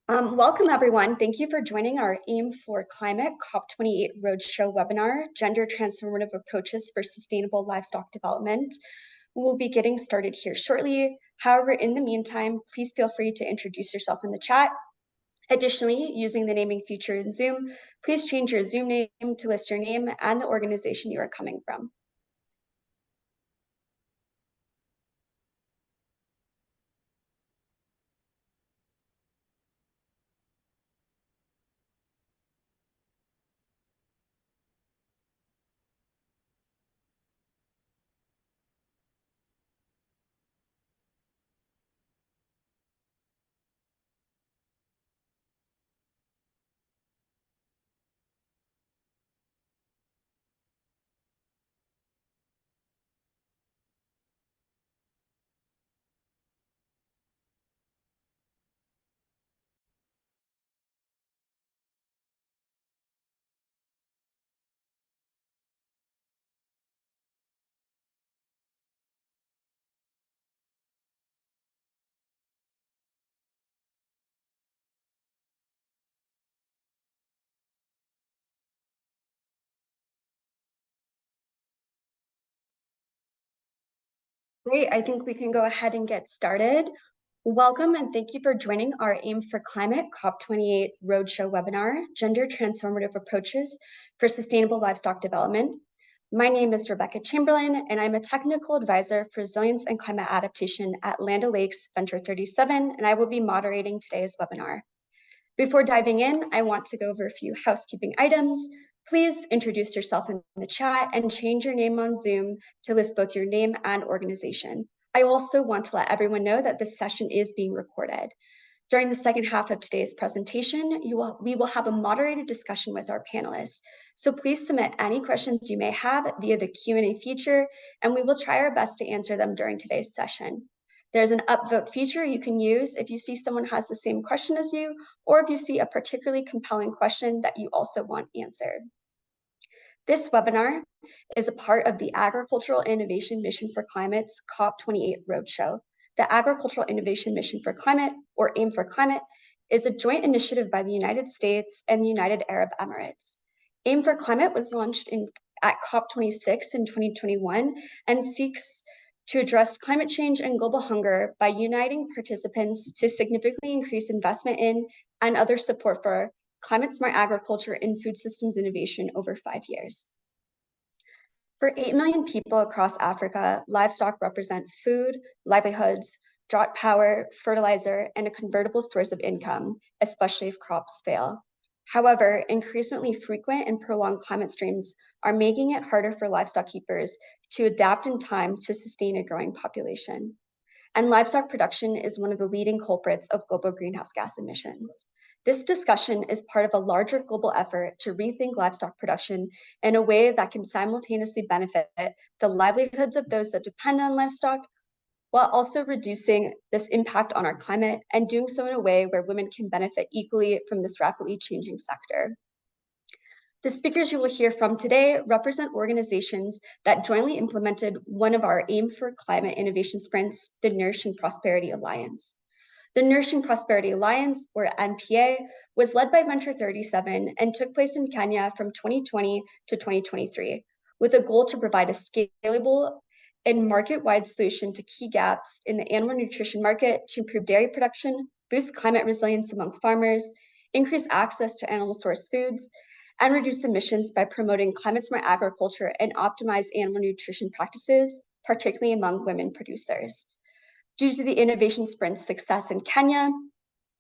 Welcome, everyone. Thank you for joining our AIM for Climate COP28 Roadshow webinar, Gender-Transformative Approaches for Sustainable Livestock Development. We'll be getting started here shortly. However, in the meantime, please feel free to introduce yourself in the chat. Additionally, using the naming feature in Zoom, please change your Zoom name to list your name and the organization you are coming from. Great, I think we can go ahead and get started. Welcome and thank you for joining our AIM for Climate COP28 Roadshow webinar, Gender Transformative Approaches for Sustainable Livestock Development. My name is Rebecca Chamberlain and I'm a technical advisor for resilience and climate adaptation at Land O'Lakes Venture37, and I will be moderating today's webinar. Before diving in, I want to go over a few housekeeping items. Please introduce yourself in the chat and change your name on Zoom to list both your name and organization. I also want to let everyone know that this session is being recorded. During the second half of today's presentation, we will have a moderated discussion with our panelists. So please submit any questions you may have via the Q&A feature, and we will try our best to answer them during today's session. There's an upvote feature you can use if you see someone has the same question as you, or if you see a particularly compelling question that you also want answered. This webinar is a part of the Agricultural Innovation Mission for Climate's COP28 Roadshow. The Agricultural Innovation Mission for Climate, or AIM for Climate, is a joint initiative by the United States and the United Arab Emirates. AIM for Climate was launched at COP26 in 2021 and seeks to address climate change and global hunger by uniting participants to significantly increase investment in and other support for climate-smart agriculture and food systems innovation over 5 years. For 8 million people across Africa, livestock represent food, livelihoods, drought power, fertilizer, and a convertible source of income, especially if crops fail. However, increasingly frequent and prolonged climate streams are making it harder for livestock keepers to adapt in time to sustain a growing population. And livestock production is one of the leading culprits of global greenhouse gas emissions. This discussion is part of a larger global effort to rethink livestock production in a way that can simultaneously benefit the livelihoods of those that depend on livestock, while also reducing this impact on our climate and doing so in a way where women can benefit equally from this rapidly changing sector. The speakers you will hear from today represent organizations that jointly implemented one of our AIM for Climate innovation sprints, the Nourishing Prosperity Alliance. The Nourishing Prosperity Alliance, or NPA, was led by Venture37 and took place in Kenya from 2020 to 2023, with a goal to provide a scalable and market-wide solution to key gaps in the animal nutrition market to improve dairy production, boost climate resilience among farmers, increase access to animal-sourced foods, and reduce emissions by promoting climate-smart agriculture and optimize animal nutrition practices, particularly among women producers. Due to the innovation sprint's success in Kenya,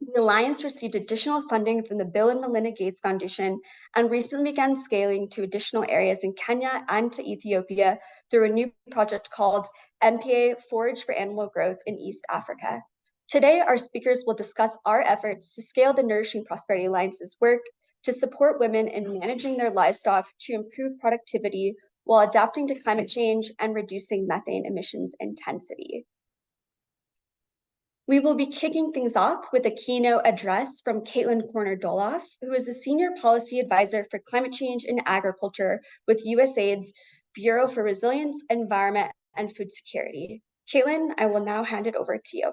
the Alliance received additional funding from the Bill and Melinda Gates Foundation and recently began scaling to additional areas in Kenya and to Ethiopia through a new project called MPA Forage for Animal Growth in East Africa. Today, our speakers will discuss our efforts to scale the Nourishing Prosperity Alliance's work to support women in managing their livestock to improve productivity while adapting to climate change and reducing methane emissions intensity. We will be kicking things off with a keynote address from Caitlin Corner-Doloff, who is a Senior Policy Advisor for Climate Change and Agriculture with USAID's Bureau for Resilience, Environment, and Food Security. Caitlin, I will now hand it over to you.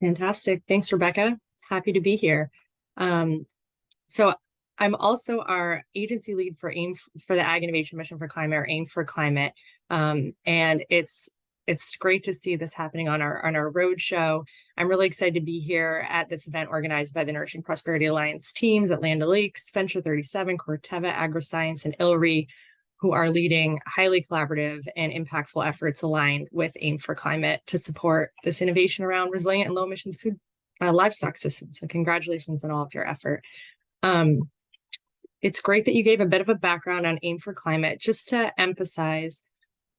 Fantastic. Thanks, Rebecca. Happy to be here. So I'm also our agency lead for AIM for the Ag Innovation Mission for Climate, or AIM for Climate. And it's great to see this happening on our roadshow. I'm really excited to be here at this event organized by the Nourishing Prosperity Alliance teams at Land O'Lakes Venture37, Corteva Agriscience, and ILRI, who are leading highly collaborative and impactful efforts aligned with AIM for Climate to support this innovation around resilient and low emissions food livestock systems. So congratulations on all of your effort. It's great that you gave a bit of a background on AIM for Climate. Just to emphasize,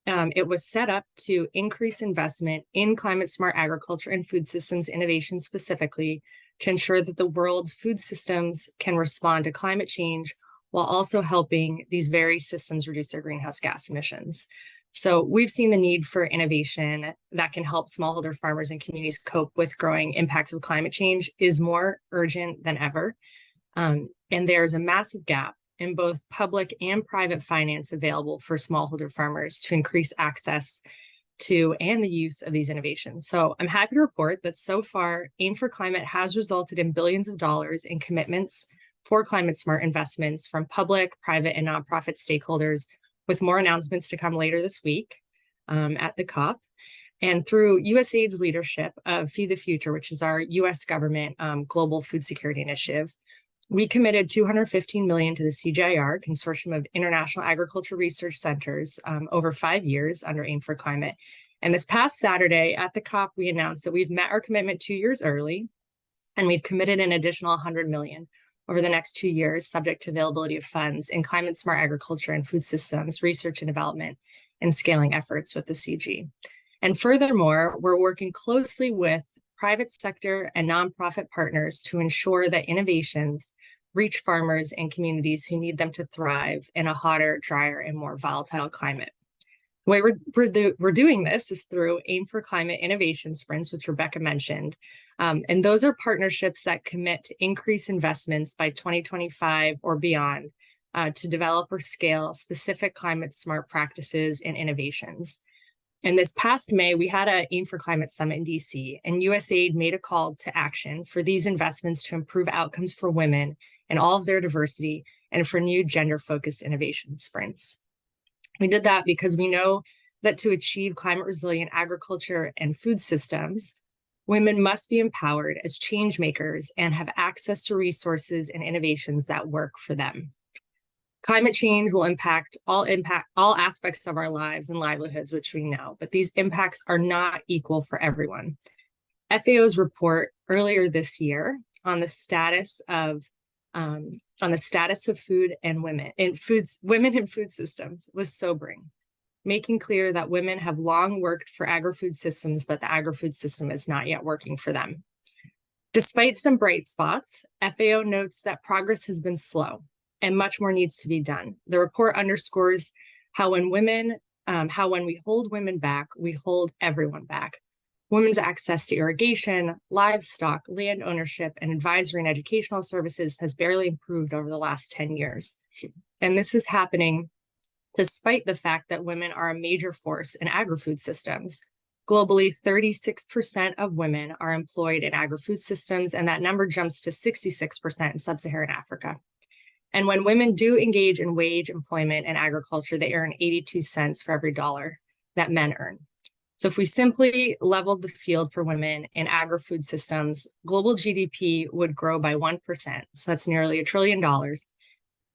it was set up to increase investment in climate smart agriculture and food systems innovation specifically to ensure that the world's food systems can respond to climate change while also helping these very systems reduce their greenhouse gas emissions. So we've seen the need for innovation that can help smallholder farmers and communities cope with growing impacts of climate change is more urgent than ever. And there's a massive gap in both public and private finance available for smallholder farmers to increase access to and the use of these innovations. So I'm happy to report that so far, AIM for Climate has resulted in billions of dollars in commitments for climate smart investments from public, private, and nonprofit stakeholders, with more announcements to come later this week at the COP. And through USAID's leadership of Feed the Future, which is our US government global food security initiative, we committed $215 million to the CGIAR, Consortium of International Agriculture Research Centers, over 5 years under AIM for Climate. And this past Saturday at the COP, we announced that we've met our commitment 2 years early, and we've committed an additional $100 million over the next 2 years, subject to availability of funds in climate smart agriculture and food systems, research and development, and scaling efforts with the CG. And furthermore, we're working closely with private sector and nonprofit partners to ensure that innovations reach farmers and communities who need them to thrive in a hotter, drier, and more volatile climate. The way we're doing this is through AIM for Climate Innovation Sprints, which Rebecca mentioned. And those are partnerships that commit to increase investments by 2025 or beyond to develop or scale specific climate smart practices and innovations. And this past May, we had an AIM for Climate Summit in DC, and USAID made a call to action for these investments to improve outcomes for women and all of their diversity, and for new gender-focused innovation sprints. We did that because we know that to achieve climate resilient agriculture and food systems, women must be empowered as change makers and have access to resources and innovations that work for them. Climate change will impact all aspects of our lives and livelihoods, which we know, but these impacts are not equal for everyone. FAO's report earlier this year on the status of food and women in food systems was sobering, making clear that women have long worked for agri-food systems, but the agri-food system is not yet working for them. Despite some bright spots, FAO notes that progress has been slow and much more needs to be done. The report underscores how when we hold women back, we hold everyone back. Women's access to irrigation, livestock, land ownership, and advisory and educational services has barely improved over the last 10 years. And this is happening despite the fact that women are a major force in agri-food systems. Globally, 36% of women are employed in agri-food systems, and that number jumps to 66% in sub-Saharan Africa. And when women do engage in wage employment and agriculture, they earn 82 cents for every dollar that men earn. So if we simply leveled the field for women in agri-food systems, global GDP would grow by 1%. So that's nearly $1 trillion,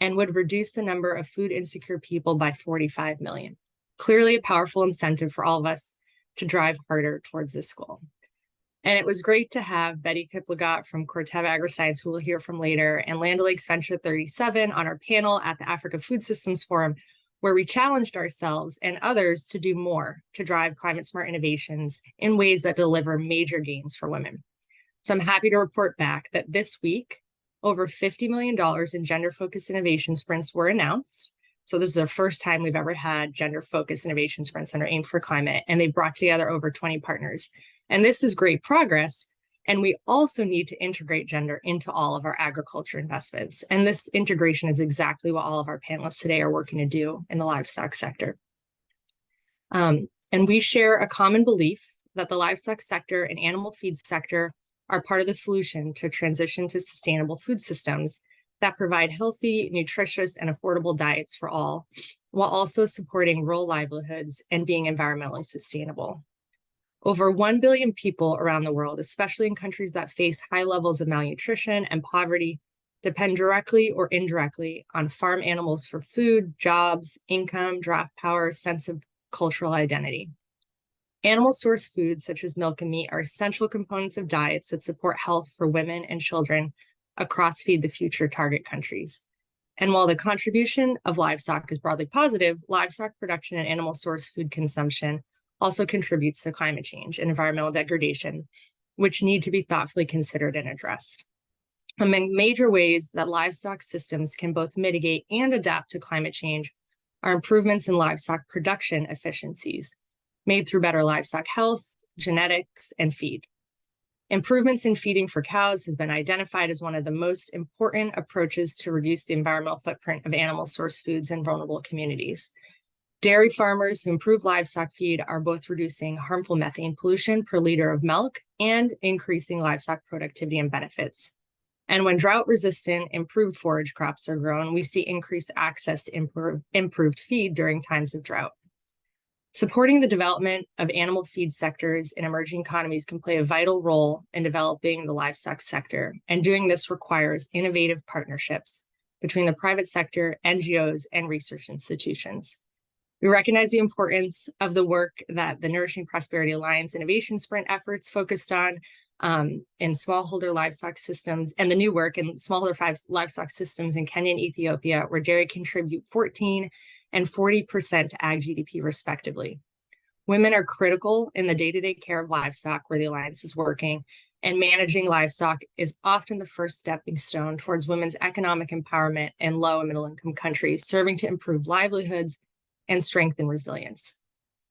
and would reduce the number of food insecure people by 45 million. Clearly a powerful incentive for all of us to drive harder towards this goal. And it was great to have Betty Kiplagat from Corteva Agriscience, who we'll hear from later, and Land O'Lakes Venture37 on our panel at the Africa Food Systems Forum, where we challenged ourselves and others to do more to drive climate smart innovations in ways that deliver major gains for women. So I'm happy to report back that this week, over $50 million in gender-focused innovation sprints were announced. So this is the first time we've ever had gender-focused innovation sprints under AIM for Climate, and they brought together over 20 partners. And this is great progress. And we also need to integrate gender into all of our agriculture investments. And this integration is exactly what all of our panelists today are working to do in the livestock sector. And we share a common belief that the livestock sector and animal feed sector are part of the solution to transition to sustainable food systems that provide healthy, nutritious, and affordable diets for all, while also supporting rural livelihoods and being environmentally sustainable. Over 1 billion people around the world, especially in countries that face high levels of malnutrition and poverty, depend directly or indirectly on farm animals for food, jobs, income, draft power, sense of cultural identity. Animal source foods such as milk and meat are essential components of diets that support health for women and children across Feed the Future target countries. And while the contribution of livestock is broadly positive, livestock production and animal source food consumption also contributes to climate change and environmental degradation, which need to be thoughtfully considered and addressed. Among major ways that livestock systems can both mitigate and adapt to climate change are improvements in livestock production efficiencies, made through better livestock health, genetics, and feed. Improvements in feeding for cows has been identified as one of the most important approaches to reduce the environmental footprint of animal source foods in vulnerable communities. Dairy farmers who improve livestock feed are both reducing harmful methane pollution per liter of milk and increasing livestock productivity and benefits. And when drought-resistant, improved forage crops are grown, we see increased access to improved feed during times of drought. Supporting the development of animal feed sectors in emerging economies can play a vital role in developing the livestock sector, and doing this requires innovative partnerships between the private sector, NGOs, and research institutions. We recognize the importance of the work that the Nourishing Prosperity Alliance Innovation Sprint efforts focused on in smallholder livestock systems, and the new work in smallholder livestock systems in Kenya and Ethiopia, where dairy contribute 14 and 40% to ag GDP respectively. Women are critical in the day-to-day care of livestock where the Alliance is working, and managing livestock is often the first stepping stone towards women's economic empowerment in low and middle income countries, serving to improve livelihoods and strengthen resilience.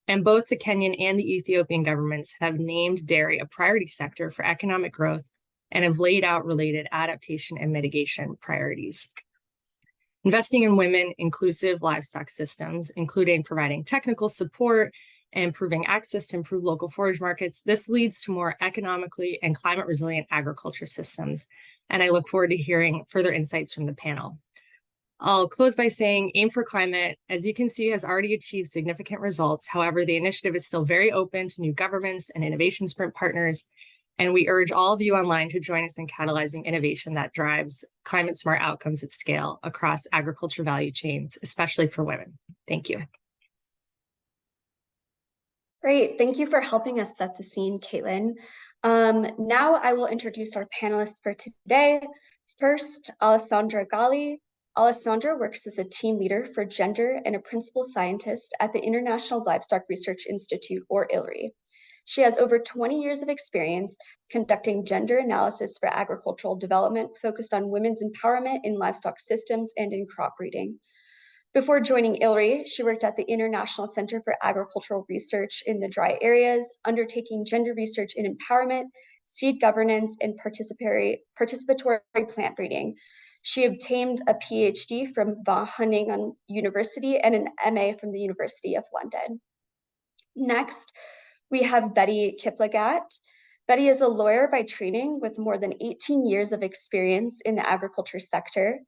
And both the Kenyan and the Ethiopian governments have named dairy a priority sector for economic growth and have laid out related adaptation and mitigation priorities. Investing in women-inclusive livestock systems, including providing technical support and improving access to improved local forage markets, this leads to more economically and climate-resilient agriculture systems. And I look forward to hearing further insights from the panel. I'll close by saying AIM for Climate, as you can see, has already achieved significant results. However, the initiative is still very open to new governments and innovation sprint partners. And we urge all of you online to join us in catalyzing innovation that drives climate smart outcomes at scale across agriculture value chains, especially for women. Thank you. Great, thank you for helping us set the scene, Caitlin. Now I will introduce our panelists for today. First, Alessandra Galli. Alessandra works as a team leader for gender and a principal scientist at the International Livestock Research Institute, or ILRI. She has over 20 years of experience conducting gender analysis for agricultural development focused on women's empowerment in livestock systems and in crop breeding. Before joining ILRI, she worked at the International Center for Agricultural Research in the dry areas, undertaking gender research in empowerment, seed governance, and participatory plant breeding. She obtained a PhD from Wageningen University and an MA from the University of London. Next, we have Betty Kiplagat. Betty is a lawyer by training with more than 18 years of experience in the agriculture sector.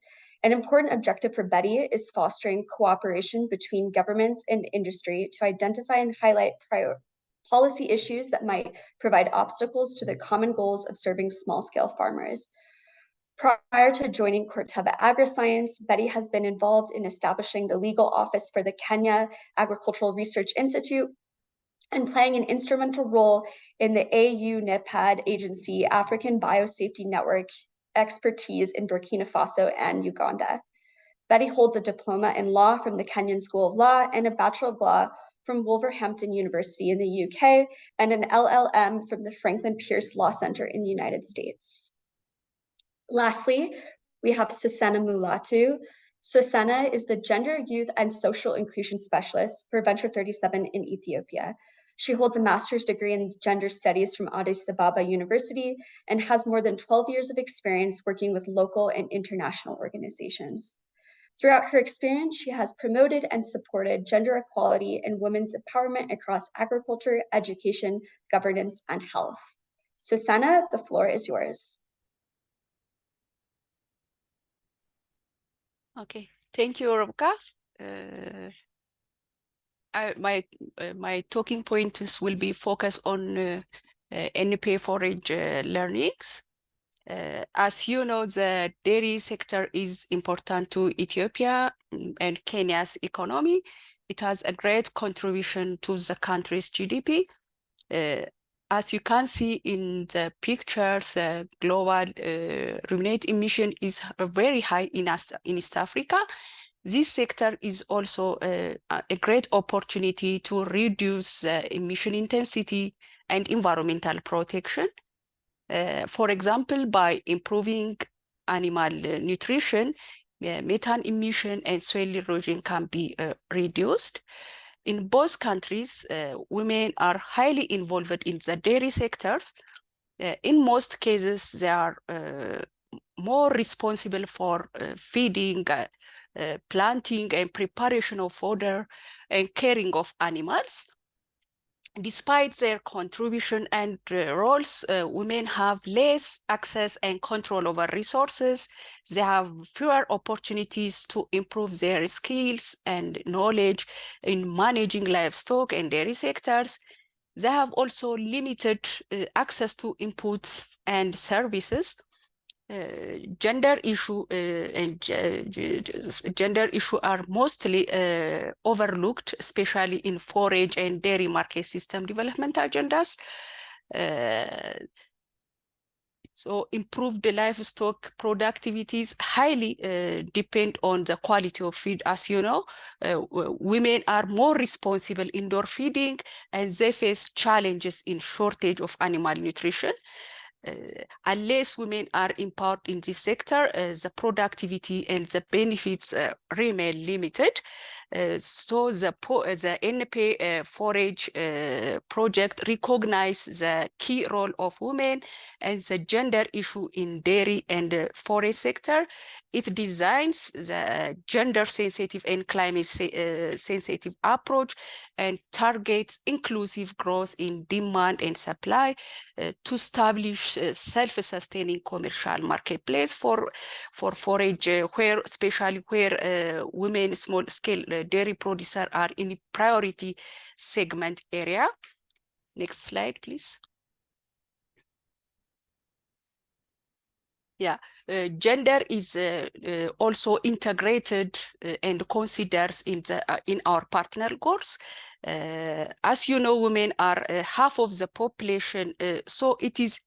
An important objective for Betty is fostering cooperation between governments and industry to identify and highlight policy issues that might provide obstacles to the common goals of serving small-scale farmers. Prior to joining Corteva Agriscience, Betty has been involved in establishing the legal office for the Kenya Agricultural Research Institute and playing an instrumental role in the AU-NEPAD agency African Biosafety Network expertise in Burkina Faso and Uganda. Betty holds a diploma in law from the Kenyan School of Law and a Bachelor of Law from Wolverhampton University in the UK and an LLM from the Franklin Pierce Law Center in the United States. Lastly, we have Susanna Mulatu. Susanna is the Gender, Youth, and Social Inclusion Specialist for Venture37 in Ethiopia. She holds a master's degree in gender studies from Addis Ababa University and has more than 12 years of experience working with local and international organizations. Throughout her experience, she has promoted and supported gender equality and women's empowerment across agriculture, education, governance, and health. So Sana, the floor is yours. Okay, thank you, Rebecca. My talking points will be focused on NP forage learnings. As you know, the dairy sector is important to Ethiopia and Kenya's economy. It has a great contribution to the country's GDP. As you can see in the pictures, global ruminant emission is very high in East Africa. This sector is also a great opportunity to reduce emission intensity and environmental protection. For example, by improving animal nutrition, methane emission and soil erosion can be reduced. In both countries, women are highly involved in the dairy sectors. In most cases, they are more responsible for feeding, planting and preparation of fodder and caring of animals. Despite their contribution and roles, women have less access and control over resources. They have fewer opportunities to improve their skills and knowledge in managing livestock and dairy sectors. They have also limited access to inputs and services. Gender issue are mostly overlooked, especially in forage and dairy market system development agendas. So improved livestock productivities highly depend on the quality of feed. As you know, women are more responsible indoor feeding and they face challenges in shortage of animal nutrition. Unless women are empowered in this sector, the productivity and the benefits remain limited. So the NP forage project recognizes the key role of women and the gender issue in dairy and forest sector. It designs the gender-sensitive and climate-sensitive approach and targets inclusive growth in demand and supply to establish self-sustaining commercial marketplace for forage, especially where women small-scale dairy producers are in priority segment area. Next slide, please. Yeah, gender is also integrated and considered in our partner goals. As you know, women are half of the population, so it is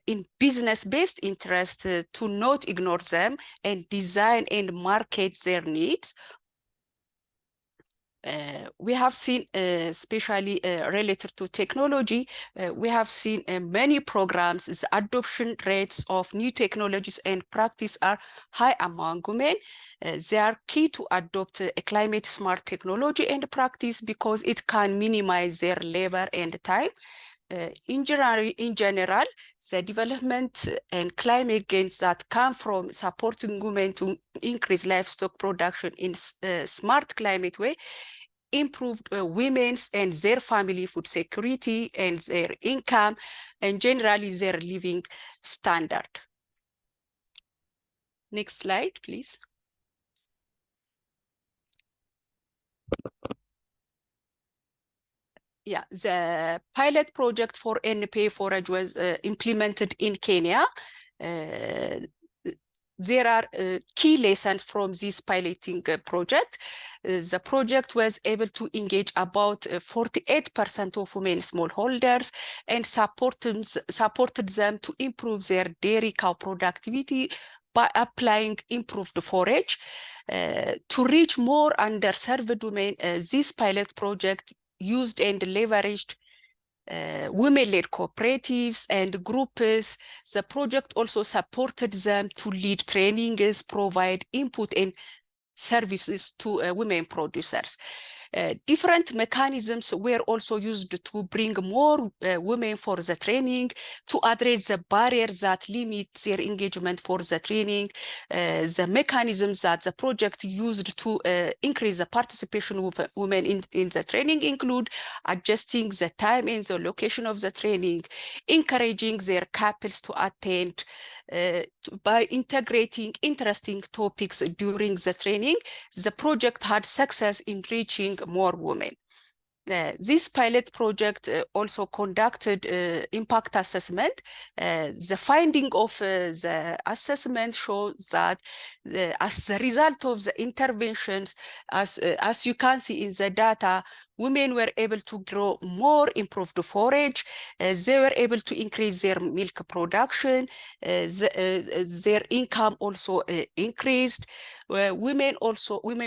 in business-based interest to not ignore them and design and market their needs. We have seen, especially related to technology, we have seen many programs, the adoption rates of new technologies and practice are high among women. They are key to adopt a climate smart technology and practice because it can minimize their labor and time. In general, the development and climate gains that come from supporting women to increase livestock production in a smart climate way improved women's and their family food security and their income and generally their living standard. Next slide, please. Yeah, the pilot project for NP forage was implemented in Kenya. There are key lessons from this piloting project. The project was able to engage about 48% of women smallholders and supported them to improve their dairy cow productivity by applying improved forage. To reach more underserved women, this pilot project used and leveraged women-led cooperatives and groups. The project also supported them to lead trainings, provide input and services to women producers. Different mechanisms were also used to bring more women for the training, to address the barriers that limit their engagement for the training. The mechanisms that the project used to increase the participation of women in the training include adjusting the time and the location of the training, encouraging their couples to attend, by integrating interesting topics during the training. The project had success in reaching more women. This pilot project also conducted impact assessment. The finding of the assessment shows that as a result of the interventions, as you can see in the data, women were able to grow more improved forage. They were able to increase their milk production. Their income also increased. Women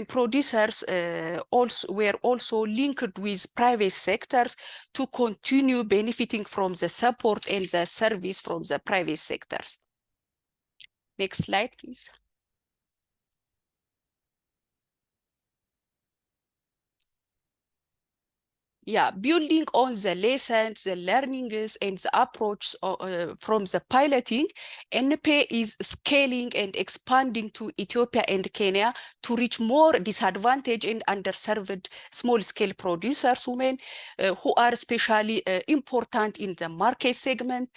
producers were also linked with private sectors to continue benefiting from the support and the service from the private sectors. Next slide, please. Yeah, building on the lessons, the learnings, and the approach from the piloting, NP is scaling and expanding to Ethiopia and Kenya to reach more disadvantaged and underserved small-scale producers, women, who are especially important in the market segment.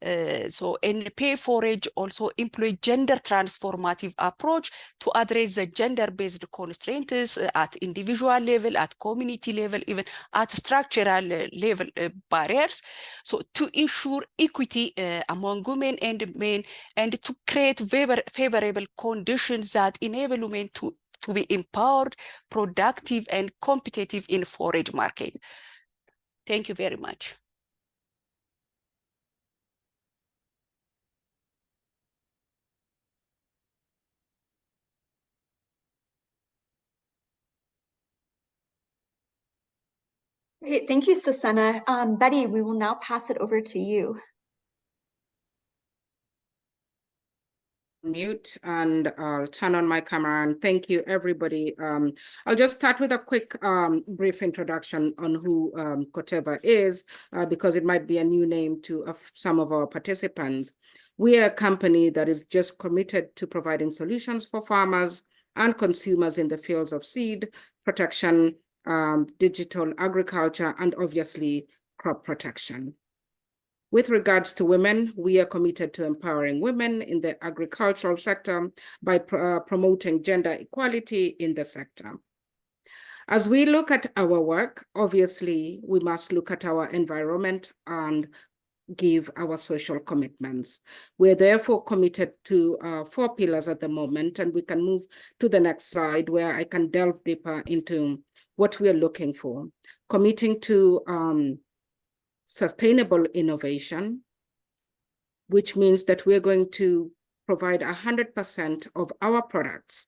So NP forage also employ gender-transformative approach to address the gender-based constraints at individual level, at community level, even at structural level barriers. So to ensure equity among women and men, and to create favorable conditions that enable women to be empowered, productive, and competitive in forage market. Thank you very much. Great, thank you, Susanna. Betty, we will now pass it over to you. Mute, and I'll turn on my camera, and thank you, everybody. I'll just start with a quick brief introduction on who Corteva is, because it might be a new name to some of our participants. We are a company that is just committed to providing solutions for farmers and consumers in the fields of seed protection, digital agriculture, and obviously crop protection. With regards to women, we are committed to empowering women in the agricultural sector by promoting gender equality in the sector. As we look at our work, obviously, we must look at our environment and give our social commitments. We're therefore committed to 4 pillars at the moment, and we can move to the next slide where I can delve deeper into what we are looking for. Committing to sustainable innovation, which means that we're going to provide 100% of our products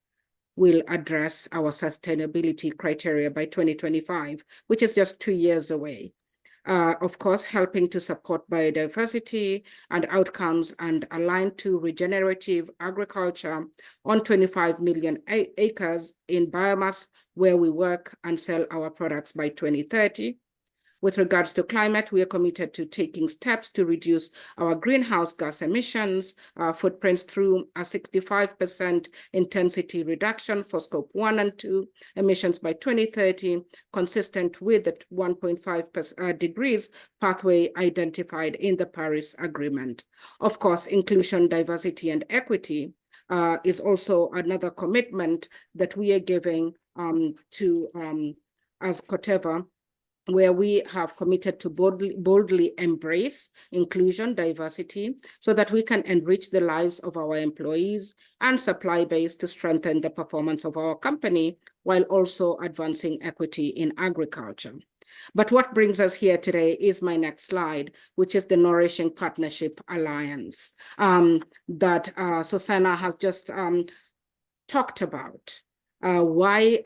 will address our sustainability criteria by 2025, which is just 2 years away. Of course, helping to support biodiversity and outcomes and align to regenerative agriculture on 25 million acres in biomass where we work and sell our products by 2030. With regards to climate, we are committed to taking steps to reduce our greenhouse gas emissions footprints through a 65% intensity reduction for Scope 1 and 2 emissions by 2030, consistent with the 1.5 degrees pathway identified in the Paris Agreement. Of course, inclusion, diversity, and equity is also another commitment that we are giving as Corteva, where we have committed to boldly embrace inclusion, diversity, so that we can enrich the lives of our employees and supply base to strengthen the performance of our company, while also advancing equity in agriculture. But what brings us here today is my next slide, which is the Nourishing Prosperity Alliance that Susanna has just talked about. Why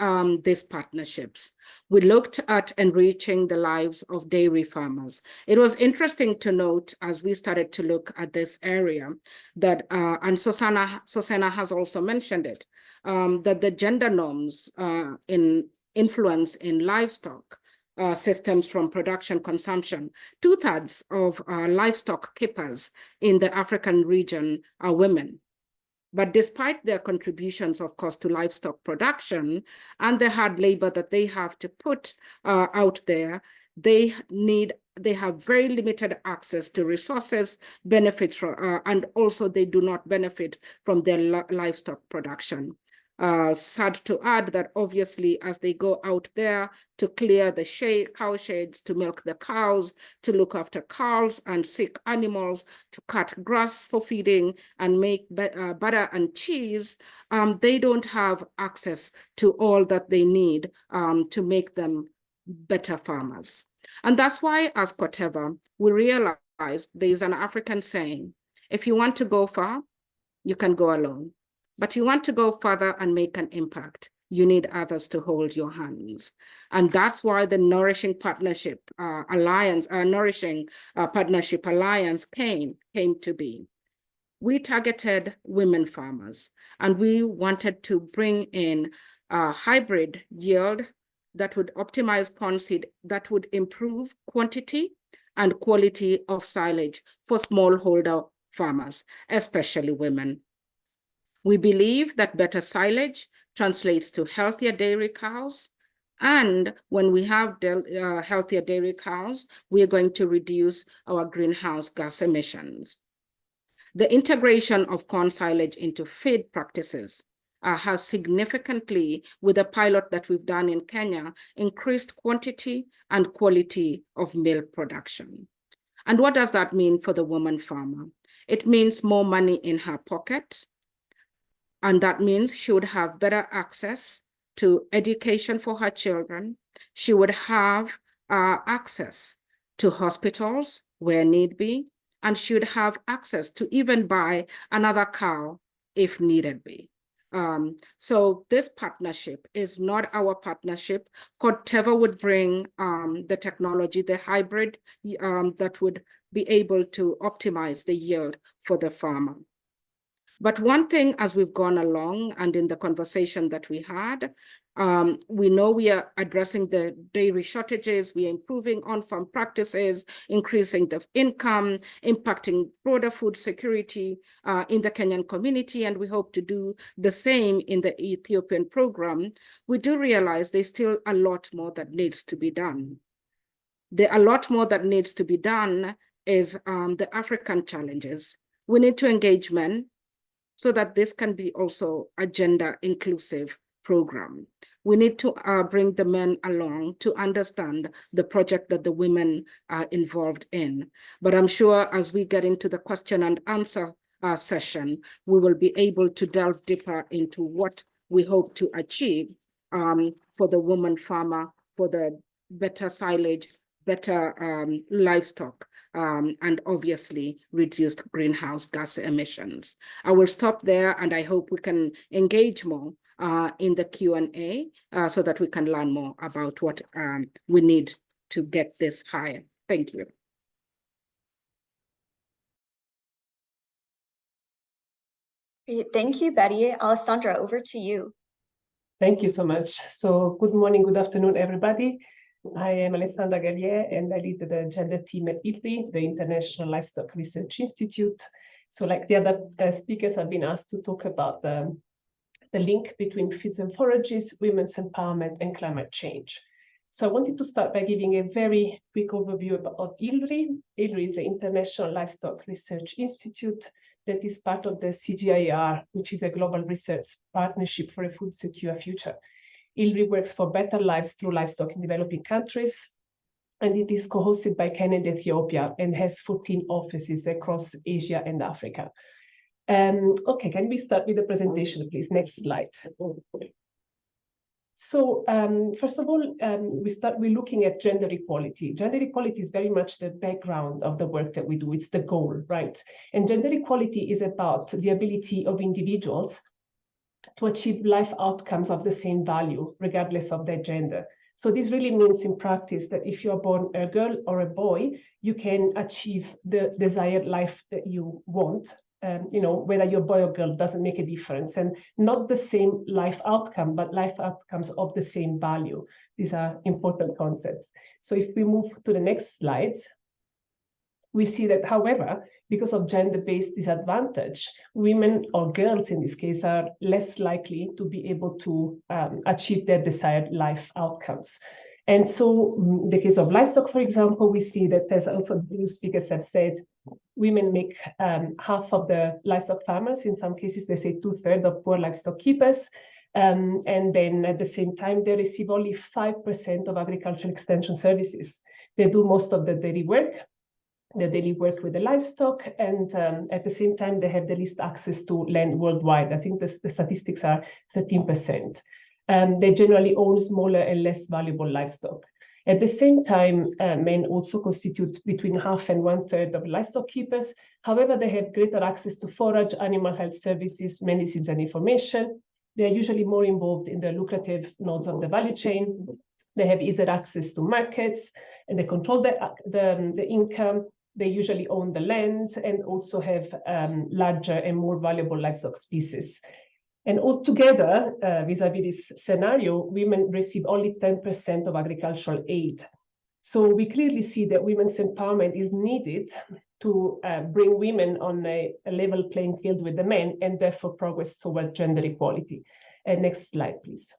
these partnerships? We looked at enriching the lives of dairy farmers. It was interesting to note as we started to look at this area that, and Susanna has also mentioned it, that the gender norms in influence in livestock systems from production consumption. 2/3 of livestock keepers in the African region are women. But despite their contributions, of course, to livestock production and the hard labor that they have to put out there, they have very limited access to resources, benefits from, and also they do not benefit from their livestock production. Sad to add that obviously as they go out there to clear the cow sheds, to milk the cows, to look after cows and sick animals, to cut grass for feeding and make butter and cheese, they don't have access to all that they need to make them better farmers. And that's why as Corteva, we realized there is an African saying, if you want to go far, you can go alone. But you want to go further and make an impact, you need others to hold your hands. And that's why the Nourishing Partnership Alliance, Nourishing Partnership Alliance came to be. We targeted women farmers, and we wanted to bring in a hybrid yield that would optimize corn seed, that would improve quantity and quality of silage for smallholder farmers, especially women. We believe that better silage translates to healthier dairy cows. And when we have healthier dairy cows, we are going to reduce our greenhouse gas emissions. The integration of corn silage into feed practices has significantly, with a pilot that we've done in Kenya, increased quantity and quality of milk production. And what does that mean for the woman farmer? It means more money in her pocket. And that means she would have better access to education for her children. She would have access to hospitals where need be, and she would have access to even buy another cow if needed be. So this partnership is not our partnership. Corteva would bring the technology, the hybrid that would be able to optimize the yield for the farmer. But one thing as we've gone along and in the conversation that we had, we know we are addressing the dairy shortages, we are improving on-farm practices, increasing the income, impacting broader food security in the Kenyan community, and we hope to do the same in the Ethiopian program. We do realize there's still a lot more that needs to be done. A lot more that needs to be done is the African challenges. We need to engage men, so that this can be also a gender inclusive program. We need to bring the men along to understand the project that the women are involved in. But I'm sure as we get into the question and answer session, we will be able to delve deeper into what we hope to achieve for the woman farmer, for the better silage, better livestock, and obviously reduced greenhouse gas emissions. I will stop there, and I hope we can engage more in the Q&A so that we can learn more about what we need to get this higher. Thank you. Great. Thank you, Betty. Alessandra, over to you. Thank you so much. So good morning, good afternoon, everybody. I am Alessandra Gallier, and I lead the gender team at ILRI, the International Livestock Research Institute. So like the other speakers, have been asked to talk about the link between feeds and forages, women's empowerment, and climate change. So I wanted to start by giving a very quick overview about ILRI. ILRI is the International Livestock Research Institute that is part of the CGIAR, which is a global research partnership for a food secure future. ILRI works for better lives through livestock in developing countries, and it is co-hosted by Kenya and Ethiopia and has 14 offices across Asia and Africa. Okay, can we start with the presentation, please? Next slide. So first of all, we're looking at gender equality. Gender equality is very much the background of the work that we do. It's the goal, right? And gender equality is about the ability of individuals to achieve life outcomes of the same value, regardless of their gender. So this really means in practice that if you're born a girl or a boy, you can achieve the desired life that you want, whether you're boy or girl doesn't make a difference, and not the same life outcome, but life outcomes of the same value. These are important concepts. So if we move to the next slide, we see that, however, because of gender-based disadvantage, women or girls in this case are less likely to be able to achieve their desired life outcomes. And so in the case of livestock, for example, we see that, as also the speakers have said, women make half of the livestock farmers. In some cases, they say 2/3 of poor livestock keepers. And then at the same time, they receive only 5% of agricultural extension services. They do most of the daily work with the livestock, and at the same time, they have the least access to land worldwide. I think the statistics are 13%. They generally own smaller and less valuable livestock. At the same time, men also constitute between half and 1/3 of livestock keepers. However, they have greater access to forage, animal health services, medicines, and information. They are usually more involved in the lucrative nodes of the value chain. They have easier access to markets, and they control the income. They usually own the land and also have larger and more valuable livestock species. And altogether, vis-a-vis this scenario, women receive only 10% of agricultural aid. So we clearly see that women's empowerment is needed to bring women on a level playing field with the men, and therefore progress toward gender equality. Next slide, please.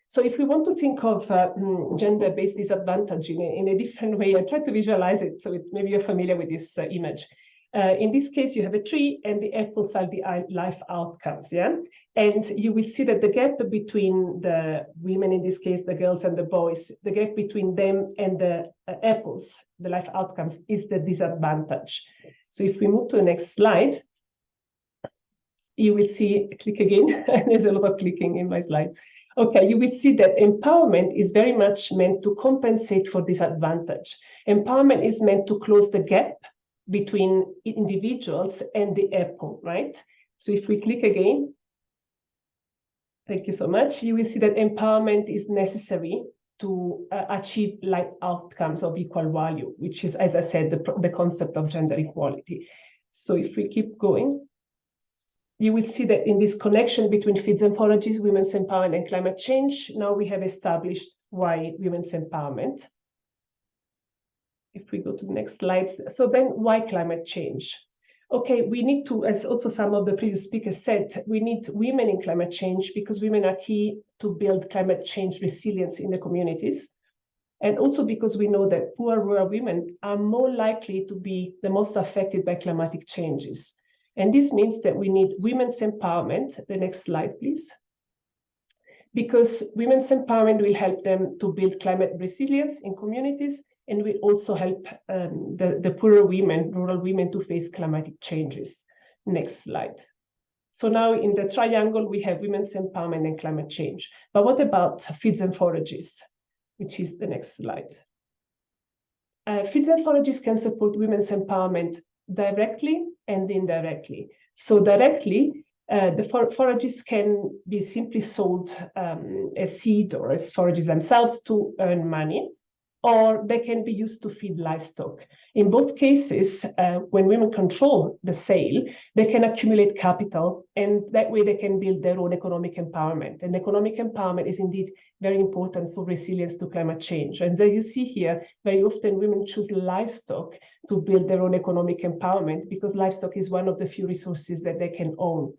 So if we want to think of gender-based disadvantage in a different way, I try to visualize it, so maybe you're familiar with this image. In this case, you have a tree, and the apples are the life outcomes, yeah? And you will see that the gap between the women, in this case, the girls and the boys, the gap between them and the apples, the life outcomes, is the disadvantage. So if we move to the next slide, you will see, click again, there's a lot of clicking in my slides. Okay, you will see that empowerment is very much meant to compensate for disadvantage. Empowerment is meant to close the gap between individuals and the apple, right? So if we click again, thank you so much, you will see that empowerment is necessary to achieve life outcomes of equal value, which is, as I said, the concept of gender equality. So if we keep going, you will see that in this connection between feeds and forages, women's empowerment and climate change, now we have established why women's empowerment. If we go to the next slides, so then why climate change? Okay, we need to, as also some of the previous speakers said, we need women in climate change because women are key to build climate change resilience in the communities. And also because we know that poor rural women are more likely to be the most affected by climatic changes. And this means that we need women's empowerment. The next slide, please. Because women's empowerment will help them to build climate resilience in communities, and will also help the poorer women, rural women, to face climatic changes. Next slide. So now in the triangle, we have women's empowerment and climate change. But what about feeds and forages, which is the next slide? Feeds and forages can support women's empowerment directly and indirectly. So directly, the forages can be simply sold as seed or as forages themselves to earn money, or they can be used to feed livestock. In both cases, when women control the sale, they can accumulate capital, and that way they can build their own economic empowerment. And economic empowerment is indeed very important for resilience to climate change. And as you see here, very often women choose livestock to build their own economic empowerment, because livestock is one of the few resources that they can own.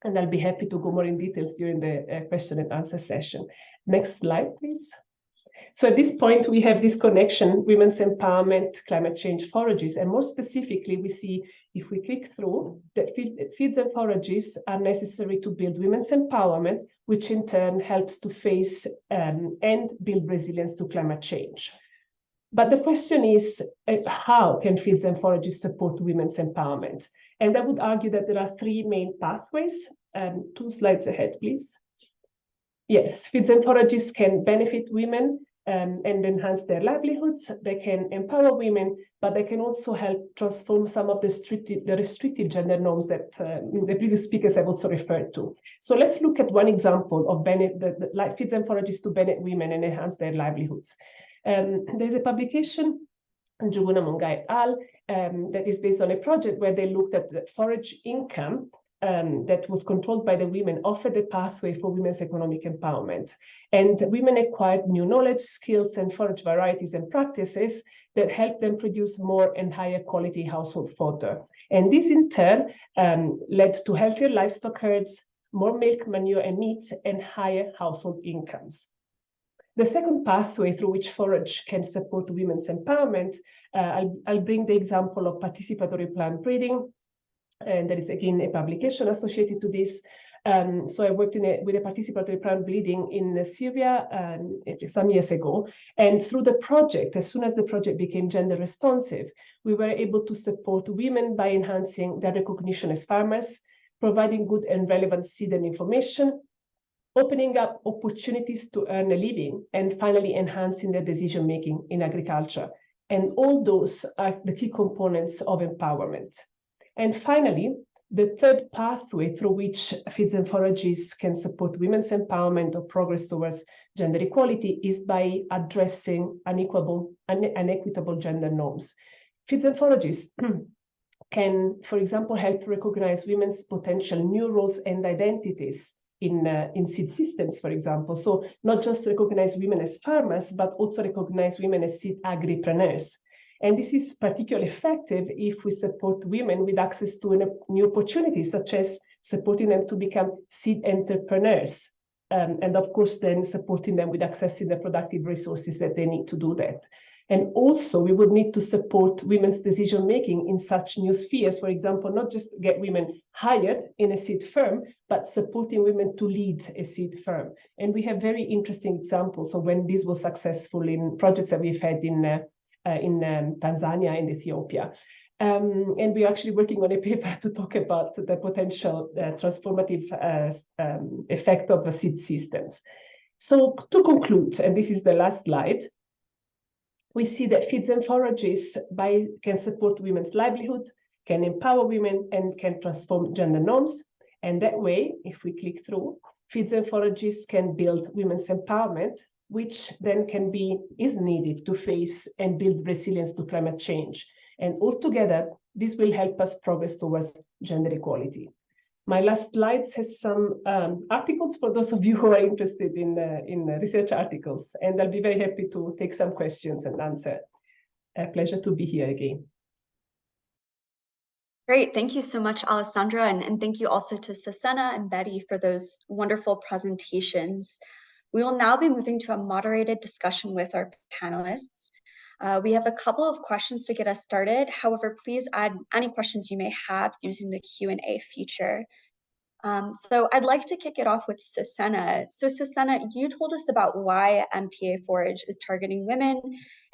And I'll be happy to go more in details during the question and answer session. Next slide, please. So at this point, we have this connection, women's empowerment, climate change, forages. And more specifically, we see, if we click through, that feeds and forages are necessary to build women's empowerment, which in turn helps to face and build resilience to climate change. But the question is, how can feeds and forages support women's empowerment? And I would argue that there are three main pathways. 2 slides ahead, please. Yes, feeds and forages can benefit women and enhance their livelihoods. They can empower women, but they can also help transform some of the restricted gender norms that the previous speakers have also referred to. So let's look at one example of the feeds and forages to benefit women and enhance their livelihoods. There's a publication Njuguna Mungai et al. That is based on a project where they looked at the forage income that was controlled by the women, offered a pathway for women's economic empowerment. And women acquired new knowledge, skills, and forage varieties and practices that helped them produce more and higher quality household fodder. And this in turn led to healthier livestock herds, more milk, manure, and meat, and higher household incomes. The second pathway through which forage can support women's empowerment, I'll bring the example of participatory plant breeding. And there is again a publication associated to this. So I worked with a participatory plant breeding in Syria some years ago. And through the project, as soon as the project became gender responsive, we were able to support women by enhancing their recognition as farmers, providing good and relevant seed and information, opening up opportunities to earn a living, and finally enhancing their decision-making in agriculture. And all those are the key components of empowerment. And finally, the third pathway through which feeds and forages can support women's empowerment or progress towards gender equality is by addressing unequitable gender norms. Feeds and forages can, for example, help recognize women's potential new roles and identities in seed systems, for example. So not just recognize women as farmers, but also recognize women as seed agripreneurs. And this is particularly effective if we support women with access to new opportunities, such as supporting them to become seed entrepreneurs. And of course, then supporting them with accessing the productive resources that they need to do that. And also, we would need to support women's decision-making in such new spheres. For example, not just get women hired in a seed firm, but supporting women to lead a seed firm. And we have very interesting examples of when this was successful in projects that we've had in Tanzania and Ethiopia. And we're actually working on a paper to talk about the potential transformative effect of the seed systems. So to conclude, and this is the last slide, we see that feeds and forages can support women's livelihood, can empower women, and can transform gender norms. And that way, if we click through, feeds and forages can build women's empowerment, which then is needed to face and build resilience to climate change. And altogether, this will help us progress towards gender equality. My last slides has some articles for those of you who are interested in research articles, and I'll be very happy to take some questions and answer. A pleasure to be here again. Great, thank you so much, Alessandra, and thank you also to Susanna and Betty for those wonderful presentations. We will now be moving to a moderated discussion with our panelists. We have a couple of questions to get us started. However, please add any questions you may have using the Q&A feature. So I'd like to kick it off with Susanna. So Susanna, you told us about why MPA Forage is targeting women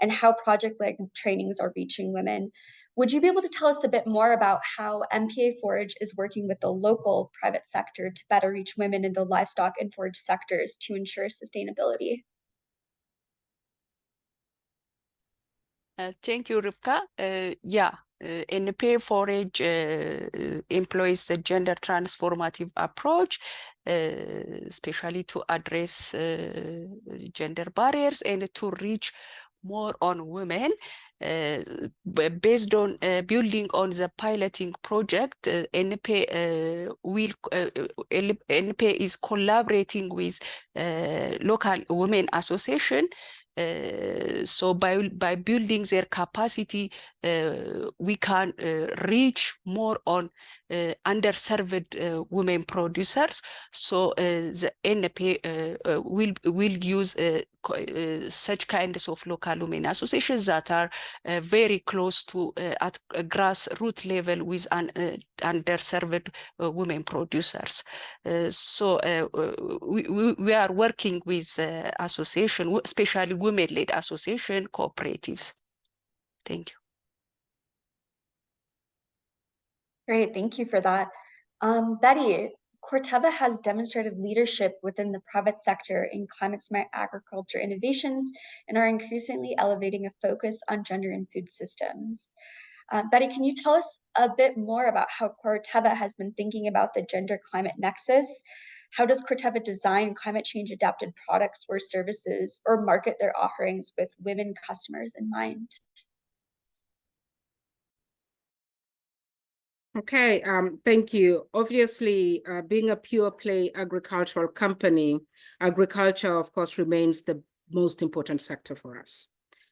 and how project-led trainings are reaching women. Would you be able to tell us a bit more about how MPA Forage is working with the local private sector to better reach women in the livestock and forage sectors to ensure sustainability? Thank you, Rivka. MPA Forage employs a gender transformative approach, especially to address gender barriers and to reach more on women. Based on building on the piloting project, NPA is collaborating with local women association. So by building their capacity, we can reach more on underserved women producers. So the NPA will use such kinds of local women associations that are very close to at a grassroots level with underserved women producers. So we are working with association, especially women-led association cooperatives. Thank you. Great, thank you for that. Betty, Corteva has demonstrated leadership within the private sector in climate-smart agriculture innovations and are increasingly elevating a focus on gender in food systems. Betty, can you tell us a bit more about how Corteva has been thinking about the gender-climate nexus? How does Corteva design climate change adapted products or services or market their offerings with women customers in mind? Okay, thank you. Obviously, being a pure play agricultural company, agriculture, of course, remains the most important sector for us.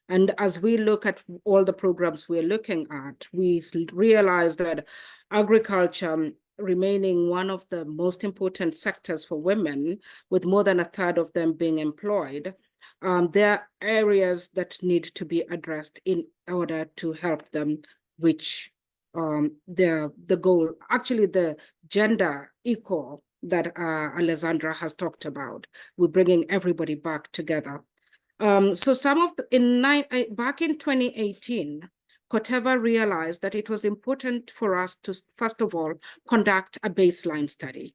And as we look at all the programs we're looking at, we realize that agriculture remaining one of the most important sectors for women, with more than a third of them being employed, there are areas that need to be addressed in order to help them reach the goal, actually the gender equal that Alessandra has talked about. We're bringing everybody back together. So some of the, back in 2018, Corteva realized that it was important for us to, first of all, conduct a baseline study.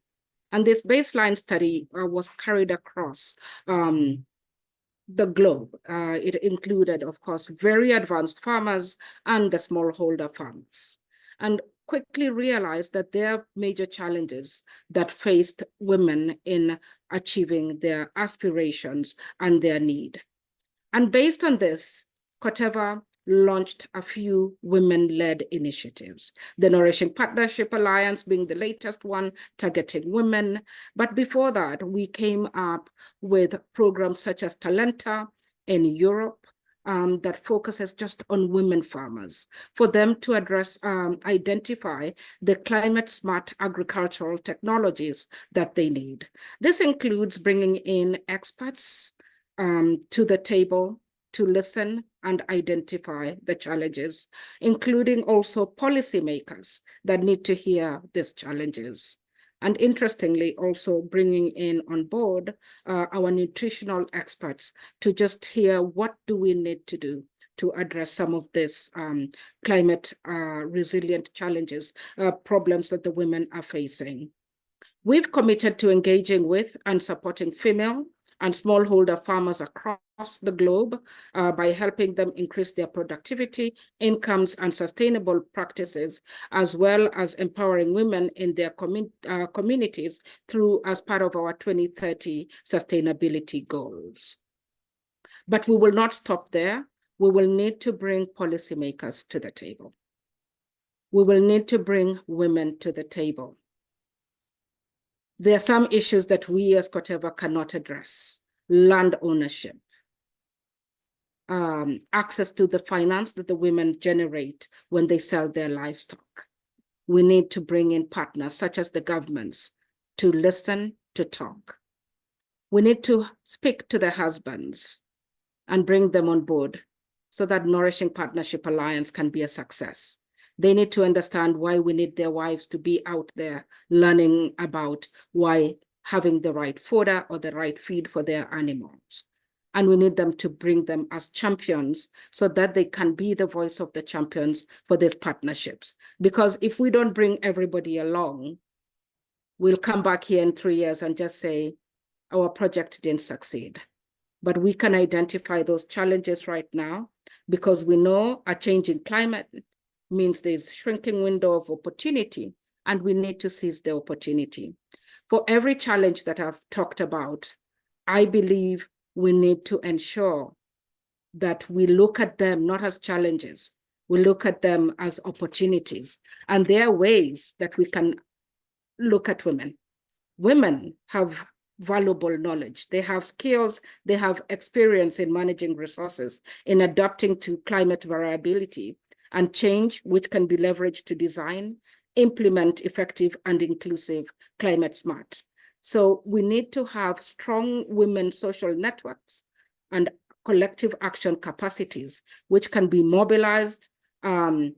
And this baseline study was carried across the globe. It included, of course, very advanced farmers and the smallholder farmers, and quickly realized that there are major challenges that faced women in achieving their aspirations and their need. And based on this, Corteva launched a few women-led initiatives, the Nourishing Partnership Alliance being the latest one, targeting women. But before that, we came up with programs such as Talenta in Europe, that focuses just on women farmers, for them to address, identify the climate smart agricultural technologies that they need. This includes bringing in experts to the table to listen and identify the challenges, including also policymakers that need to hear these challenges. And interestingly, also bringing in on board our nutritional experts to just hear what do we need to do to address some of these climate resilient challenges, problems that the women are facing. We've committed to engaging with and supporting female and smallholder farmers across the globe by helping them increase their productivity, incomes, and sustainable practices, as well as empowering women in their communities through as part of our 2030 sustainability goals. But we will not stop there. We will need to bring policymakers to the table. We will need to bring women to the table. There are some issues that we as Corteva cannot address. Land ownership, access to the finance that the women generate when they sell their livestock. We need to bring in partners such as the governments to listen, to talk. We need to speak to their husbands and bring them on board so that Nourishing Partnership Alliance can be a success. They need to understand why we need their wives to be out there learning about why having the right fodder or the right feed for their animals. And we need them to bring them as champions so that they can be the voice of the champions for these partnerships. Because if we don't bring everybody along, we'll come back here in 3 years and just say, our project didn't succeed. But we can identify those challenges right now because we know a changing climate means there's shrinking window of opportunity, and we need to seize the opportunity. For every challenge that I've talked about, I believe we need to ensure that we look at them not as challenges, we look at them as opportunities. And there are ways that we can look at women. Women have valuable knowledge. They have skills, they have experience in managing resources, in adapting to climate variability and change, which can be leveraged to design, implement effective and inclusive climate smart. So we need to have strong women social networks and collective action capacities, which can be mobilized, to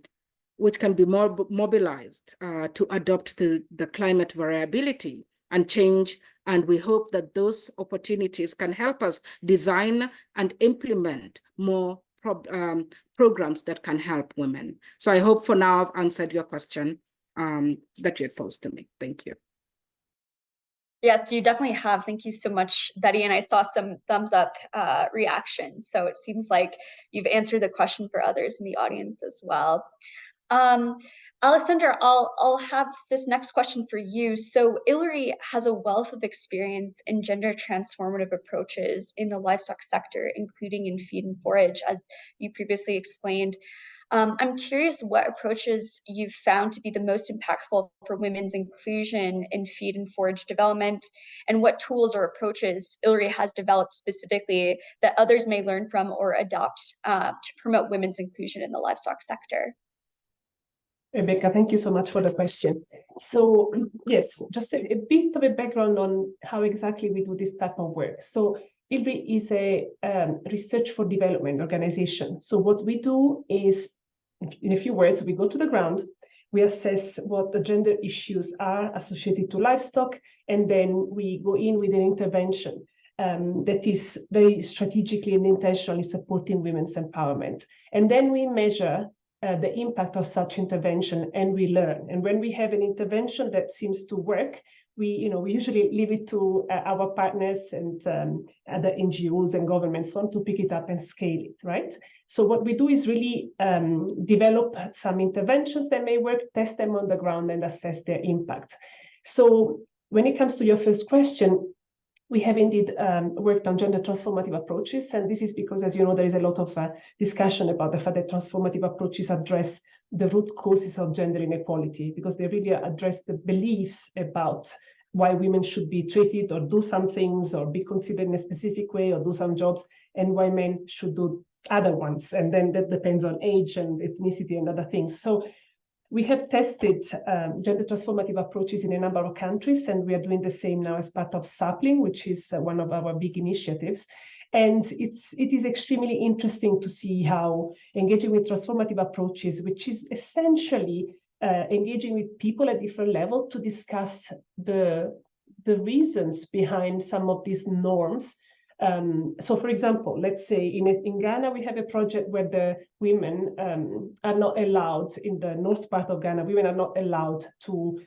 adopt the climate variability and change. And we hope that those opportunities can help us design and implement more programs that can help women. So I hope for now I've answered your question that you had posed to me. Thank you. Yes, you definitely have. Thank you so much, Betty. And I saw some thumbs up reactions. So it seems like you've answered the question for others in the audience as well. Alessandra, I'll have this next question for you. So ILRI has a wealth of experience in gender transformative approaches in the livestock sector, including in feed and forage, as you previously explained. I'm curious what approaches you've found to be the most impactful for women's inclusion in feed and forage development, and what tools or approaches ILRI has developed specifically that others may learn from or adopt to promote women's inclusion in the livestock sector. Rebecca, thank you so much for the question. So yes, just a bit of a background on how exactly we do this type of work. So ILRI is a research for development organization. So what we do is, in a few words, we go to the ground, we assess what the gender issues are associated to livestock, and then we go in with an intervention that is very strategically and intentionally supporting women's empowerment. And then we measure the impact of such intervention, and we learn. And when we have an intervention that seems to work, we usually leave it to our partners and other NGOs and governments on to pick it up and scale it, right? So what we do is really develop some interventions that may work, test them on the ground, and assess their impact. So when it comes to your first question, we have indeed worked on gender transformative approaches, and this is because, as you know, there is a lot of discussion about the fact that transformative approaches address the root causes of gender inequality, because they really address the beliefs about why women should be treated or do some things or be considered in a specific way or do some jobs, and why men should do other ones. And then that depends on age and ethnicity and other things. So we have tested gender transformative approaches in a number of countries, and we are doing the same now as part of Sapling, which is one of our big initiatives. And it is extremely interesting to see how engaging with transformative approaches, which is essentially engaging with people at different levels to discuss the reasons behind some of these norms. So, for example, let's say in Ghana, we have a project where the women are not allowed, in the north part of Ghana, women are not allowed to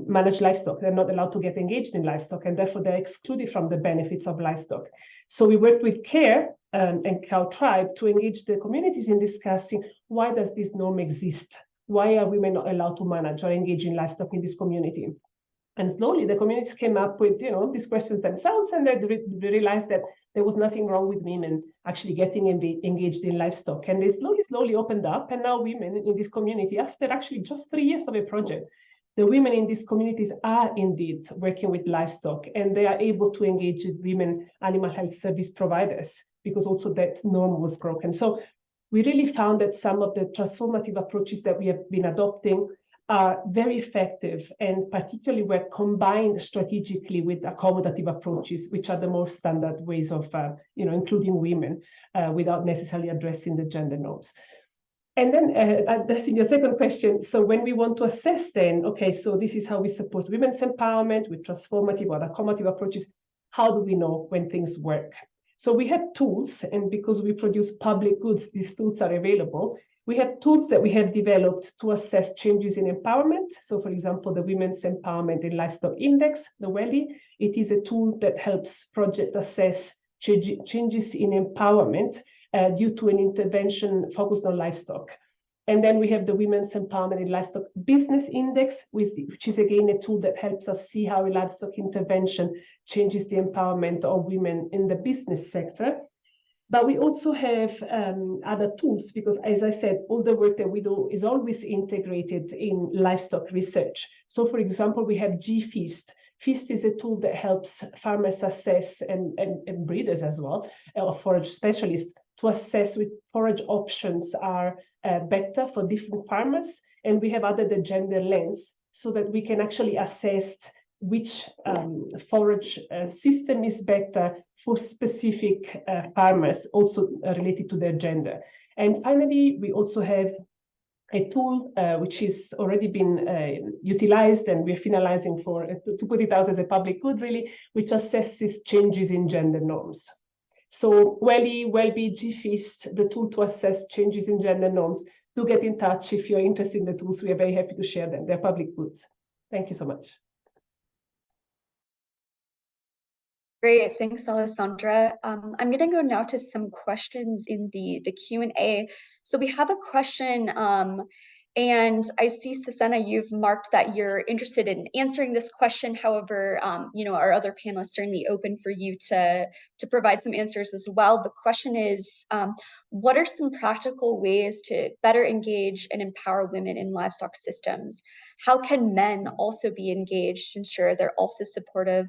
manage livestock. They're not allowed to get engaged in livestock, and therefore they're excluded from the benefits of livestock. So we worked with CARE and Cow Tribe to engage the communities in discussing, why does this norm exist? Why are women not allowed to manage or engage in livestock in this community? And slowly the communities came up with, these questions themselves, and they realized that there was nothing wrong with women actually getting engaged in livestock. And they slowly opened up, and now women in this community, after actually just 3 years of a project, the women in these communities are indeed working with livestock, and they are able to engage with women animal health service providers, because also that norm was broken. So we really found that some of the transformative approaches that we have been adopting are very effective, and particularly were combined strategically with accommodative approaches, which are the more standard ways of including women without necessarily addressing the gender norms. And then addressing your second question, so when we want to assess then, okay, so this is how we support women's empowerment with transformative or accommodative approaches, how do we know when things work? So we have tools, and because we produce public goods, these tools are available. We have tools that we have developed to assess changes in empowerment. So, for example, the Women's Empowerment in Livestock Index, the WELI, it is a tool that helps projects assess changes in empowerment due to an intervention focused on livestock. And then we have the Women's Empowerment in Livestock Business Index, which is again a tool that helps us see how a livestock intervention changes the empowerment of women in the business sector. But we also have other tools, because, as I said, all the work that we do is always integrated in livestock research. So, for example, we have GFeast. FEAST is a tool that helps farmers assess, and breeders as well, or forage specialists, to assess which forage options are better for different farmers. And we have added the gender lens so that we can actually assess which forage system is better for specific farmers, also related to their gender. And finally, we also have a tool which is already been utilized, and we're finalizing to put it out as a public good, really, which assesses changes in gender norms. So WELI, WellBe, GFeast, the tool to assess changes in gender norms. Do get in touch if you're interested in the tools. We are very happy to share them. They're public goods. Thank you so much. Great, thanks, Alessandra. I'm going to go now to some questions in the Q&A. So we have a question And I see, Susanna, you've marked that you're interested in answering this question. However, our other panelists certainly open for you to provide some answers as well. The question is, what are some practical ways to better engage and empower women in livestock systems? How can men also be engaged to ensure they're also supportive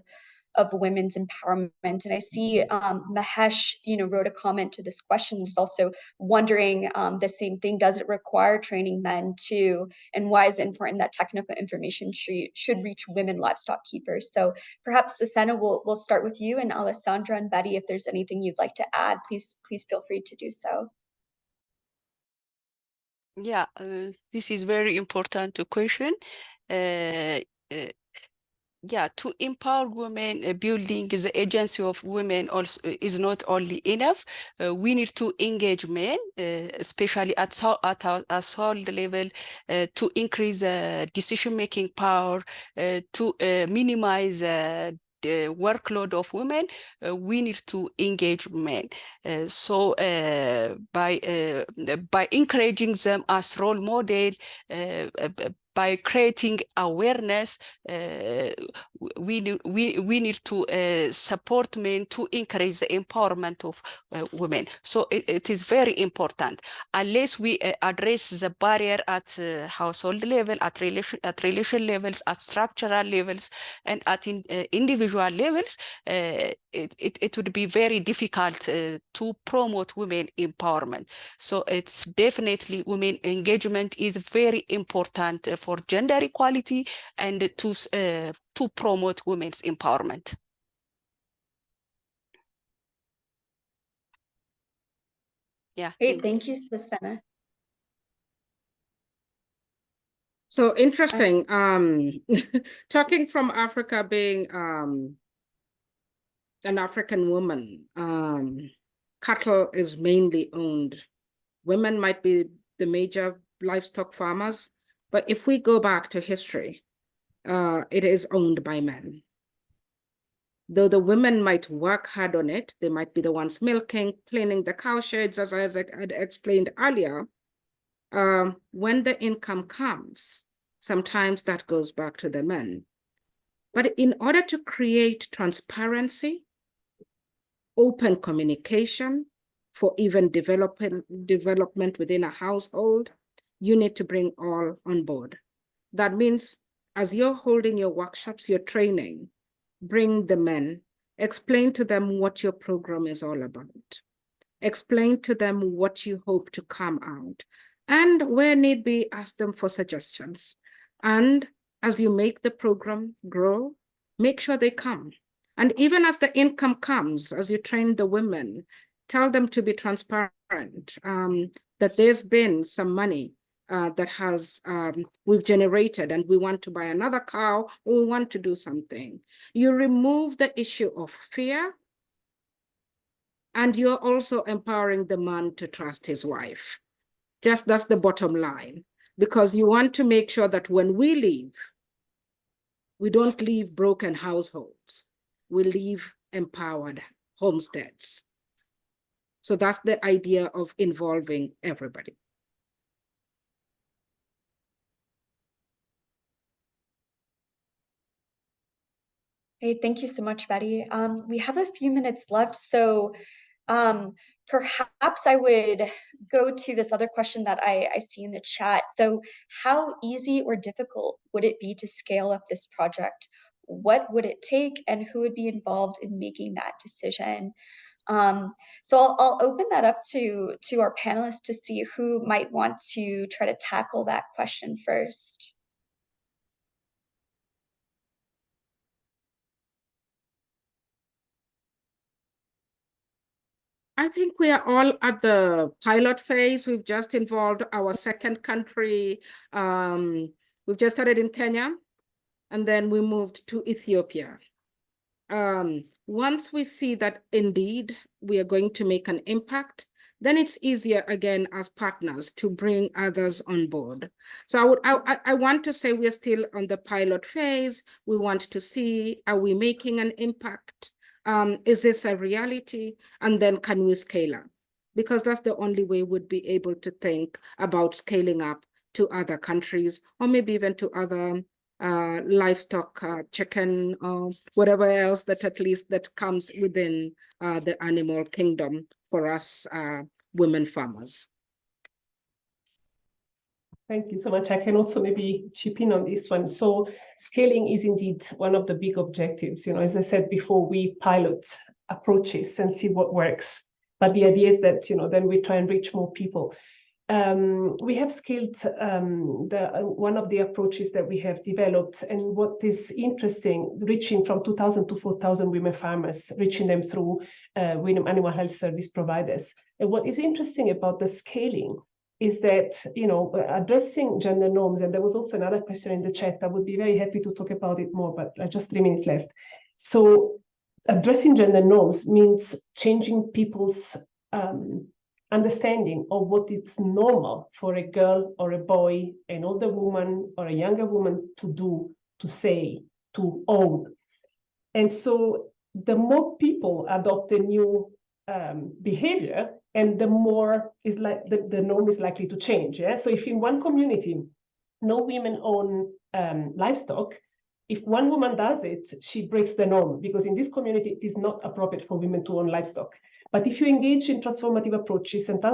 of women's empowerment? And I see Mahesh, wrote a comment to this question. He's also wondering the same thing. Does it require training men too? And why is it important that technical information should reach women livestock keepers? So perhaps Susanna, we'll start with you, and Alessandra and Betty, if there's anything you'd like to add, please feel free to do so. Yeah, this is very important question. Yeah, to empower women, building the agency of women also is not only enough. We need to engage men, especially at household level, to increase decision-making power, to minimize the workload of women. We need to engage men. So by encouraging them as role model, by creating awareness, we need to support men to increase the empowerment of women. So it is very important. Unless we address the barrier at household level, at relation levels, at structural levels, and at individual levels, it would be very difficult to promote women empowerment. So it's definitely women engagement is very important for gender equality and to promote women's empowerment. Yeah. Great, thank you, Susanna. So interesting. Talking from Africa, being an African woman, cattle is mainly owned. Women might be the major livestock farmers, but if we go back to history, it is owned by men. Though the women might work hard on it, they might be the ones milking, cleaning the cow sheds, as I had explained earlier. When the income comes, sometimes that goes back to the men. But in order to create transparency, open communication for even development within a household, you need to bring all on board. That means as you're holding your workshops, your training, bring the men, explain to them what your program is all about. Explain to them what you hope to come out. And where need be, ask them for suggestions. And as you make the program grow, make sure they come. And even as the income comes, as you train the women, tell them to be transparent, that there's been some money that has we've generated and we want to buy another cow or we want to do something. You remove the issue of fear, and you're also empowering the man to trust his wife. Just that's the bottom line, because you want to make sure that when we leave, we don't leave broken households. We leave empowered homesteads. So that's the idea of involving everybody. Hey, thank you so much, Betty. We have a few minutes left, so perhaps I would go to this other question that I see in the chat. So how easy or difficult would it be to scale up this project? What would it take, and who would be involved in making that decision? So I'll open that up to our panelists to see who might want to try to tackle that question first. I think we are all at the pilot phase. We've just involved our second country. We've just started in Kenya, and then we moved to Ethiopia. Once we see that indeed we are going to make an impact, then it's easier again as partners to bring others on board. So I want to say we're still on the pilot phase. We want to see, are we making an impact? Is this a reality? And then can we scale up? Because that's the only way we'd be able to think about scaling up to other countries, or maybe even to other livestock, chicken, or whatever else that at least that comes within the animal kingdom for us women farmers. Thank you so much. I can also maybe chip in on this one. So scaling is indeed one of the big objectives. You know, as I said before, we pilot approaches and see what works. But the idea is that, you know, then we try and reach more people. We have scaled one of the approaches that we have developed, and what is interesting, reaching from 2,000 to 4,000 women farmers, reaching them through women animal health service providers. And what is interesting about the scaling is that, you know, addressing gender norms, and there was also another question in the chat. I would be very happy to talk about it more, but just 3 minutes left. So addressing gender norms means changing people's understanding of what is normal for a girl or a boy, an older woman or a younger woman to do, to say, to own. And so the more people adopt a new behavior, and the more is like the norm is likely to change. Yeah. So if in one community no women own livestock, if one woman does it, she breaks the norm, because in this community it is not appropriate for women to own livestock. But if you engage in transformative approaches and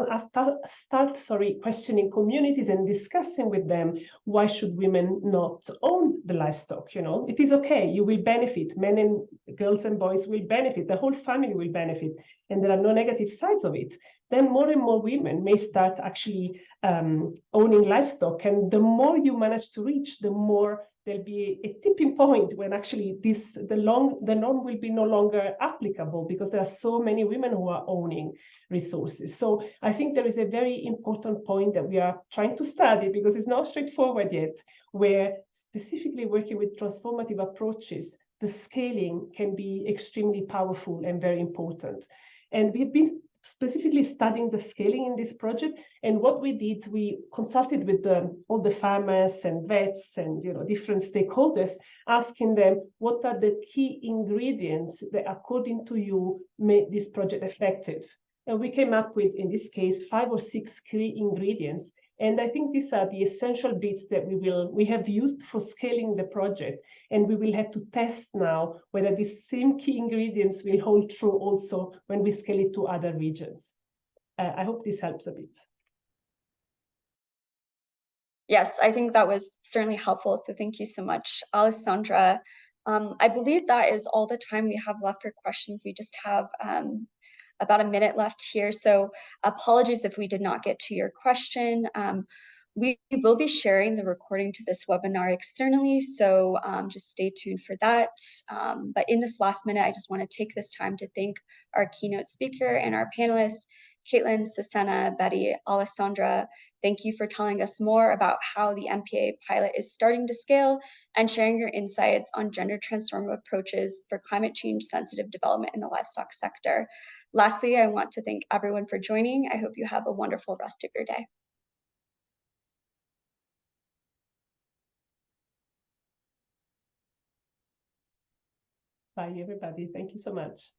start questioning communities and discussing with them, why should women not own the livestock? You know, it is okay. You will benefit. Men and girls and boys will benefit. The whole family will benefit, and there are no negative sides of it. Then more and more women may start actually owning livestock, and the more you manage to reach, the more there'll be a tipping point when actually the norm will be no longer applicable, because there are so many women who are owning resources. So I think there is a very important point that we are trying to study, because it's not straightforward yet, where specifically working with transformative approaches, the scaling can be extremely powerful and very important. And we've been specifically studying the scaling in this project. And what we did, we consulted with all the farmers and vets and, you know, different stakeholders, asking them what are the key ingredients that, according to you, make this project effective. And we came up with, in this case, 5 or 6 key ingredients. And I think these are the essential bits that we have used for scaling the project. And we will have to test now whether these same key ingredients will hold true also when we scale it to other regions. I hope this helps a bit. Yes, I think that was certainly helpful. So thank you so much, Alessandra. I believe that is all the time we have left for questions. We just have about a minute left here. So apologies if we did not get to your question. We will be sharing the recording to this webinar externally, so just stay tuned for that. But in this last minute, I just want to take this time to thank our keynote speaker and our panelists, Caitlin, Susanna, Betty, Alessandra. Thank you for telling us more about how the MPA pilot is starting to scale and sharing your insights on gender transformative approaches for climate change sensitive development in the livestock sector. Lastly, I want to thank everyone for joining. I hope you have a wonderful rest of your day. Bye, everybody. Thank you so much.